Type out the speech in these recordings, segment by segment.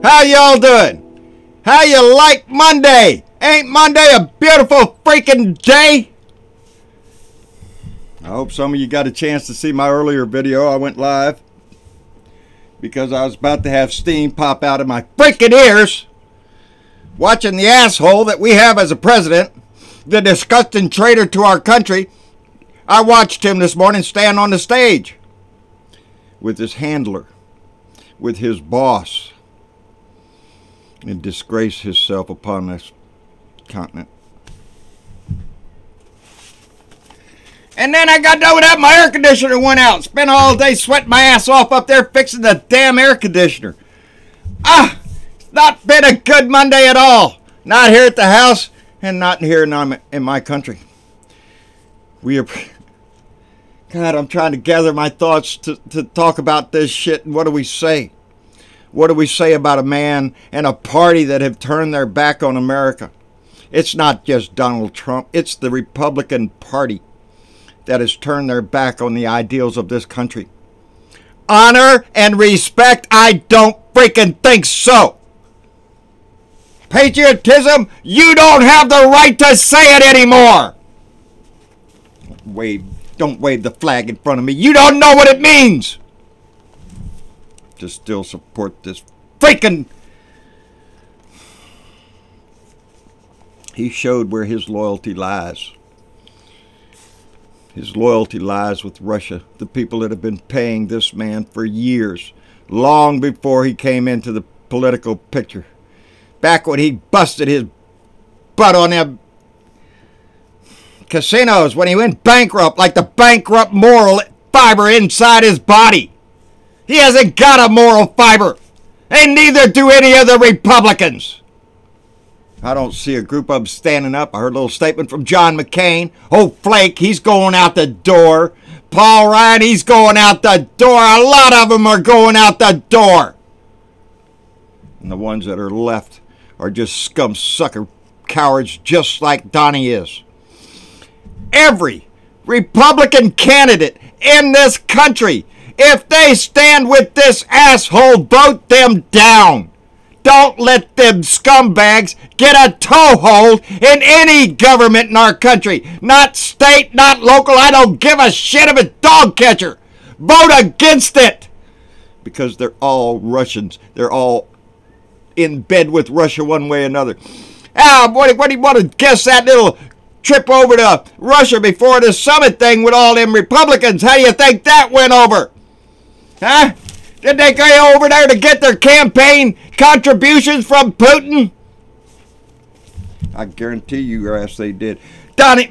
How y'all doing? How you like Monday? Ain't Monday a beautiful freaking day? I hope some of you got a chance to see my earlier video. I went live because I was about to have steam pop out of my freaking ears watching the asshole that we have as a president, the disgusting traitor to our country. I watched him this morning stand on the stage with his handler, with his boss, and disgrace himself upon this continent. And then I got done with that, my air conditioner went out. Spent all day sweating my ass off up there fixing the damn air conditioner. It's not been a good Monday at all. Not here at the house and not here in my country. God, I'm trying to gather my thoughts to talk about this shit. And what do we say? What do we say about a man and a party that have turned their back on America? It's not just Donald Trump. It's the Republican Party that has turned their back on the ideals of this country. Honor and respect? I don't freaking think so. Patriotism? You don't have the right to say it anymore. Don't wave the flag in front of me. You don't know what it means to still support this freaking... He showed where his loyalty lies. His loyalty lies with Russia, the people that have been paying this man for years, long before he came into the political picture. Back when he busted his butt on them casinos, when he went bankrupt like the bankrupt moral fiber inside his body. He hasn't got a moral fiber, and neither do any of the Republicans. I don't see a group of them standing up. I heard a little statement from John McCain. Oh, Flake, he's going out the door. Paul Ryan, he's going out the door. A lot of them are going out the door. And the ones that are left are just scum sucker cowards just like Donnie is. Every Republican candidate in this country, if they stand with this asshole, vote them down. Don't let them scumbags get a toehold in any government in our country. Not state, not local. I don't give a shit of a dog catcher. Vote against it. Because they're all Russians. They're all in bed with Russia one way or another. What do you want to guess that little trip over to Russia before the summit thing with all them Republicans? How do you think that went over? Huh? Did they go over there to get their campaign contributions from Putin? I guarantee you your ass they did. Donnie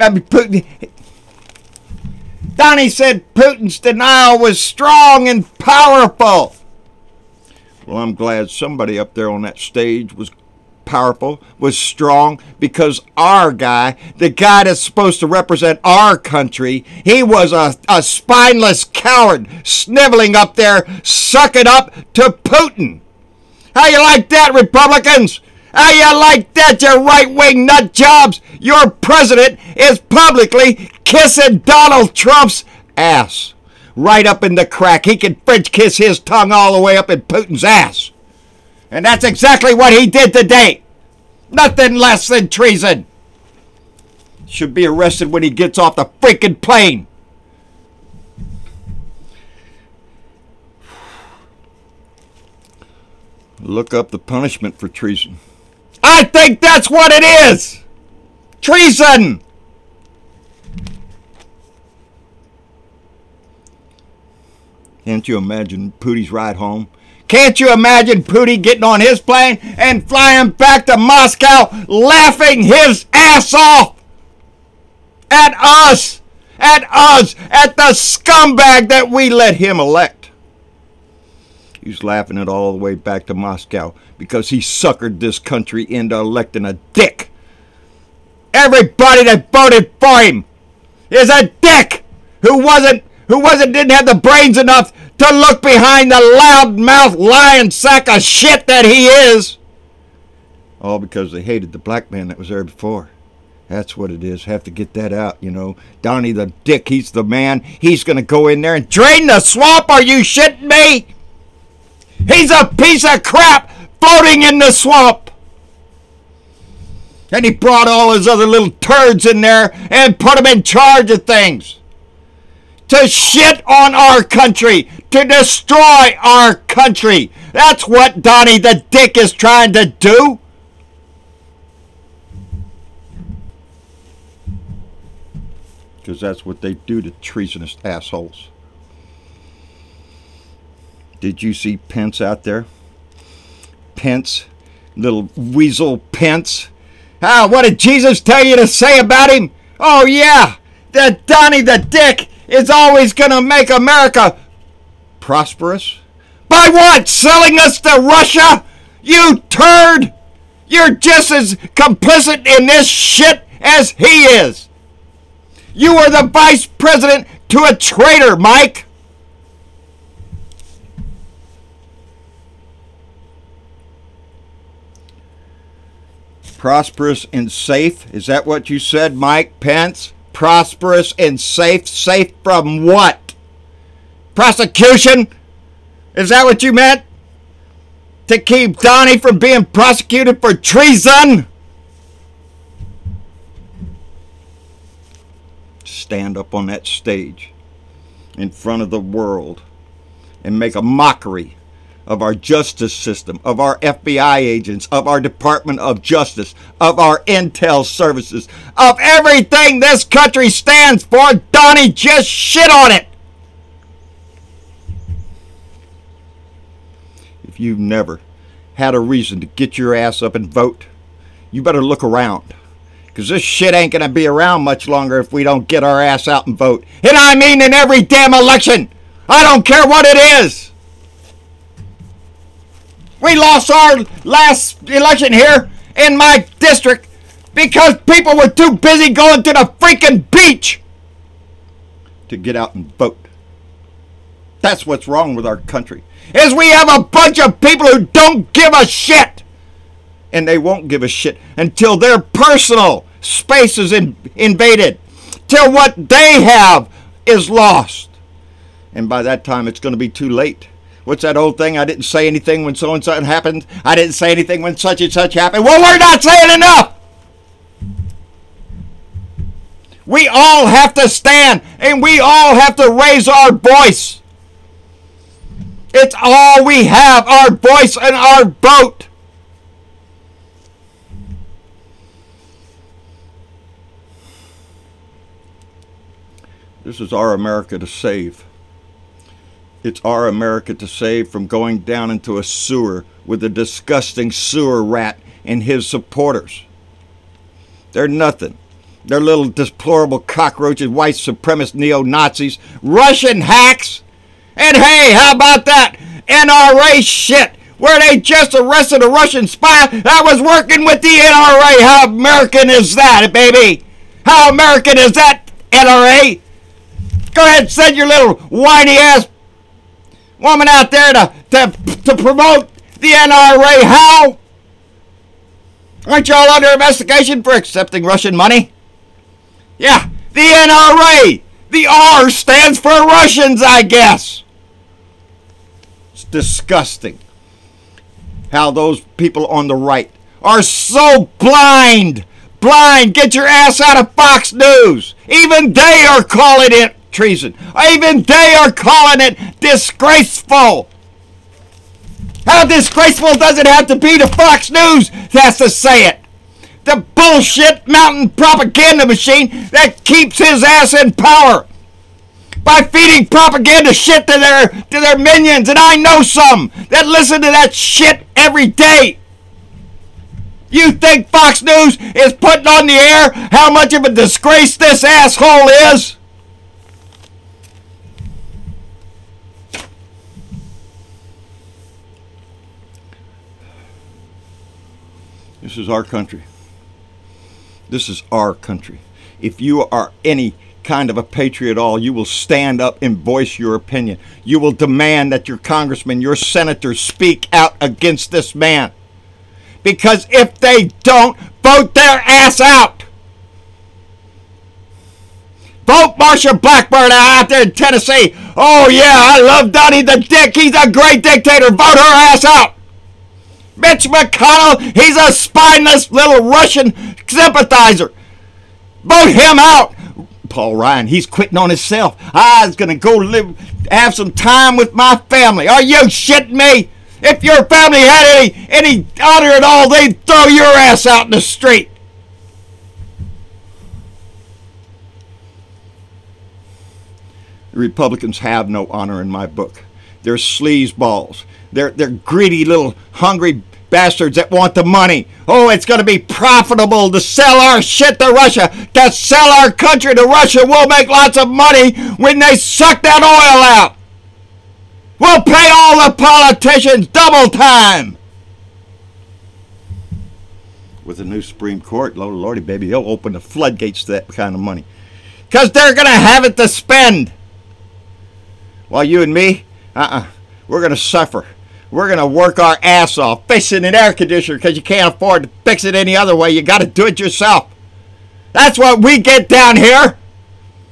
said Putin's denial was strong and powerful. Well, I'm glad somebody up there on that stage was powerful, was strong, because our guy, the guy that's supposed to represent our country, he was a spineless coward sniveling up there, sucking up to Putin. How you like that, Republicans? How you like that, you right-wing nut jobs? Your president is publicly kissing Donald Trump's ass right up in the crack. He can French kiss his tongue all the way up in Putin's ass. And that's exactly what he did today. Nothing less than treason. Should be arrested when he gets off the freaking plane. Look up the punishment for treason. I think that's what it is. Treason. Can't you imagine Putin's ride home? Can't you imagine Putin getting on his plane and flying back to Moscow laughing his ass off at us, at the scumbag that we let him elect? He's laughing it all the way back to Moscow because he suckered this country into electing a dick. Everybody that voted for him is a dick who didn't have the brains enough to look behind the loud-mouthed lying sack of shit that he is. All because they hated the black man that was there before. That's what it is. Have to get that out, you know. Donnie the dick, he's the man. He's going to go in there and drain the swamp. Are you shitting me? He's a piece of crap floating in the swamp. And he brought all his other little turds in there and put them in charge of things. To shit on our country. To destroy our country. That's what Donnie the Dick is trying to do. Because that's what they do to treasonous assholes. Did you see Pence out there? Pence, little weasel Pence. What did Jesus tell you to say about him? Oh yeah, that Donnie the Dick is always going to make America prosperous. By what? Selling us to Russia? You turd! You're just as complicit in this shit as he is. You are the vice president to a traitor, Mike. Prosperous and safe? Is that what you said, Mike Pence? Prosperous and safe? Safe from what? Prosecution? Is that what you meant? To keep Donnie from being prosecuted for treason? Stand up on that stage in front of the world and make a mockery of our justice system, of our FBI agents, of our Department of Justice, of our intel services, of everything this country stands for. Donnie, just shit on it. If you've never had a reason to get your ass up and vote, you better look around. Because this shit ain't going to be around much longer if we don't get our ass out and vote. And I mean in every damn election. I don't care what it is. We lost our last election here in my district because people were too busy going to the freaking beach to get out and vote. That's what's wrong with our country. Is we have a bunch of people who don't give a shit. And they won't give a shit until their personal space is invaded. Till what they have is lost. And by that time, it's going to be too late. What's that old thing? I didn't say anything when so and so happened. I didn't say anything when such and such happened. Well, we're not saying enough. We all have to stand, and we all have to raise our voice. It's all we have, our voice and our vote. This is our America to save. It's our America to save from going down into a sewer with a disgusting sewer rat and his supporters. They're nothing. They're little deplorable cockroaches, white supremacist neo-Nazis, Russian hacks. And hey, how about that NRA shit where they just arrested a Russian spy that was working with the NRA? How American is that, baby? How American is that, NRA? Go ahead and send your little whiny ass woman out there to promote the NRA. How? Aren't y'all under investigation for accepting Russian money? Yeah, the NRA. The R stands for Russians, I guess. It's disgusting how those people on the right are so blind. Blind. Get your ass out of Fox News. Even they are calling it treason. Even they are calling it disgraceful. How disgraceful does it have to be to Fox News has to say it? The bullshit mountain propaganda machine that keeps his ass in power by feeding propaganda shit to their minions, and I know some that listen to that shit every day. You think Fox News is putting on the air how much of a disgrace this asshole is? This is our country. This is our country. If you are any kind of a patriot at all, you will stand up and voice your opinion. You will demand that your congressman, your senators speak out against this man. Because if they don't, vote their ass out. Vote Marsha Blackburn out there in Tennessee. Oh yeah, I love Donnie the Dick. He's a great dictator. Vote her ass out. Mitch McConnell, he's a spineless little Russian sympathizer. Vote him out. Paul Ryan, he's quitting on himself. I was going to go have some time with my family. Are you shitting me? If your family had any honor at all, they'd throw your ass out in the street. The Republicans have no honor in my book. They're sleazeballs. They're greedy little hungry bastards that want the money. Oh, it's going to be profitable to sell our shit to Russia, to sell our country to Russia. We'll make lots of money when they suck that oil out. We'll pay all the politicians double time. With the new Supreme Court, lordy baby, they'll open the floodgates to that kind of money. Because they're going to have it to spend. While you and me, we're going to suffer. We're going to work our ass off fixing an air conditioner because you can't afford to fix it any other way. You got to do it yourself. That's what we get down here.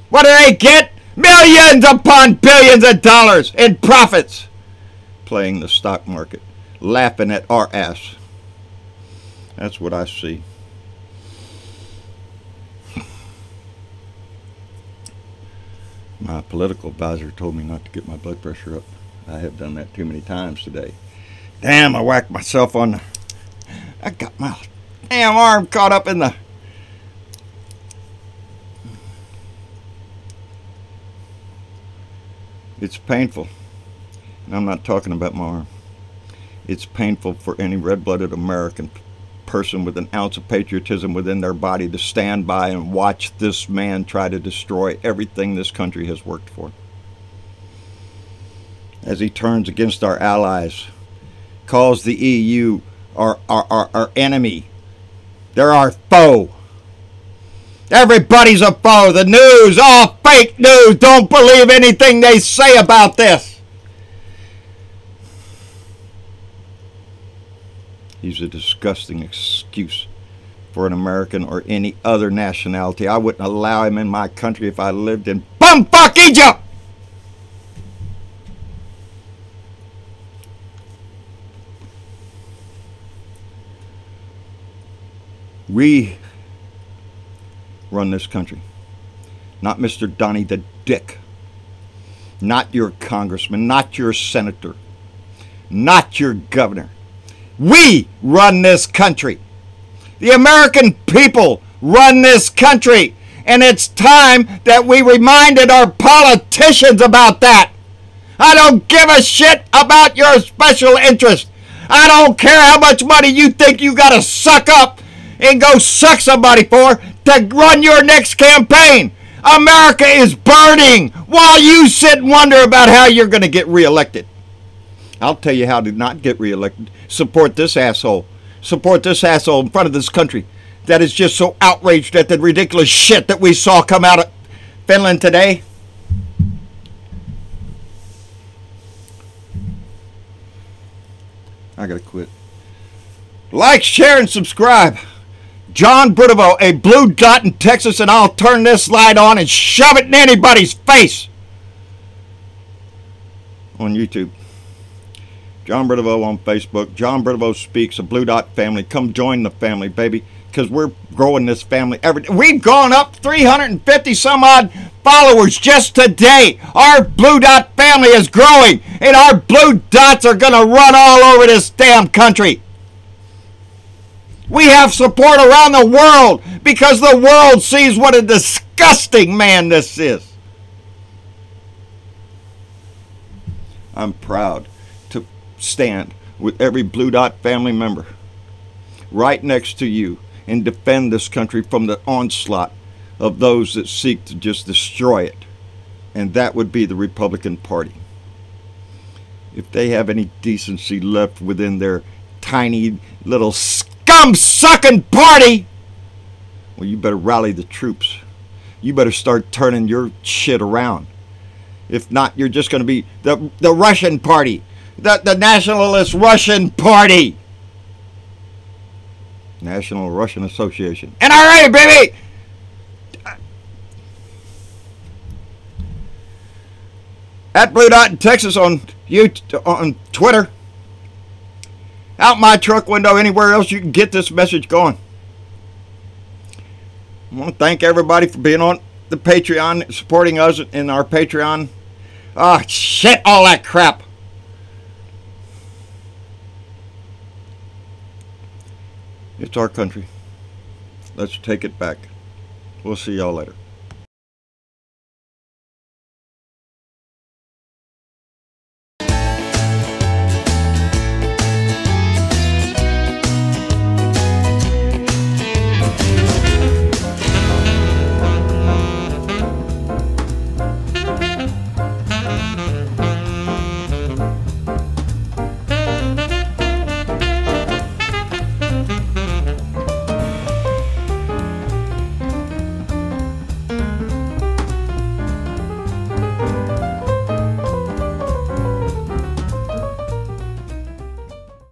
What do they get? Millions upon billions of dollars in profits. Playing the stock market, laughing at our ass. That's what I see. My political advisor told me not to get my blood pressure up. I have done that too many times today. Damn, I whacked myself on the... I got my damn arm caught up in the... It's painful. And I'm not talking about my arm. It's painful for any red-blooded American person with an ounce of patriotism within their body to stand by and watch this man try to destroy everything this country has worked for. As he turns against our allies, calls the EU our enemy. They're our foe. Everybody's a foe. The news, all fake news. Don't believe anything they say about this. He's a disgusting excuse for an American or any other nationality. I wouldn't allow him in my country if I lived in bumfuck Egypt. We run this country, not Mr. Donnie the Dick, not your congressman, not your senator, not your governor. We run this country. The American people run this country, and it's time that we reminded our politicians about that. I don't give a shit about your special interest. I don't care how much money you think you got to suck up and go suck somebody for to run your next campaign. America is burning while you sit and wonder about how you're going to get reelected. I'll tell you how to not get reelected. Support this asshole. Support this asshole in front of this country that is just so outraged at the ridiculous shit that we saw come out of Finland today. I gotta quit. Like, share, and subscribe. John Bridevo, a blue dot in Texas, and I'll turn this light on and shove it in anybody's face. On YouTube. John Bridevo on Facebook. John Bridevo Speaks, a Blue Dot family. Come join the family, baby, because we're growing this family every day. We've gone up 350 some odd followers just today. Our Blue Dot family is growing, and our blue dots are going to run all over this damn country. We have support around the world because the world sees what a disgusting man this is. I'm proud to stand with every Blue Dot family member right next to you and defend this country from the onslaught of those that seek to just destroy it. And that would be the Republican Party. If they have any decency left within their tiny little scum-sucking party, well, you better rally the troops. You better start turning your shit around. If not, you're just going to be the Russian party, the nationalist Russian party. National Russian Association. NRA, baby! At Blue Dot in Texas on Twitter. out my truck window, anywhere else you can get this message going. I want to thank everybody for being on the Patreon, supporting us in our Patreon. Ah, shit, all that crap. It's our country. Let's take it back. We'll see y'all later.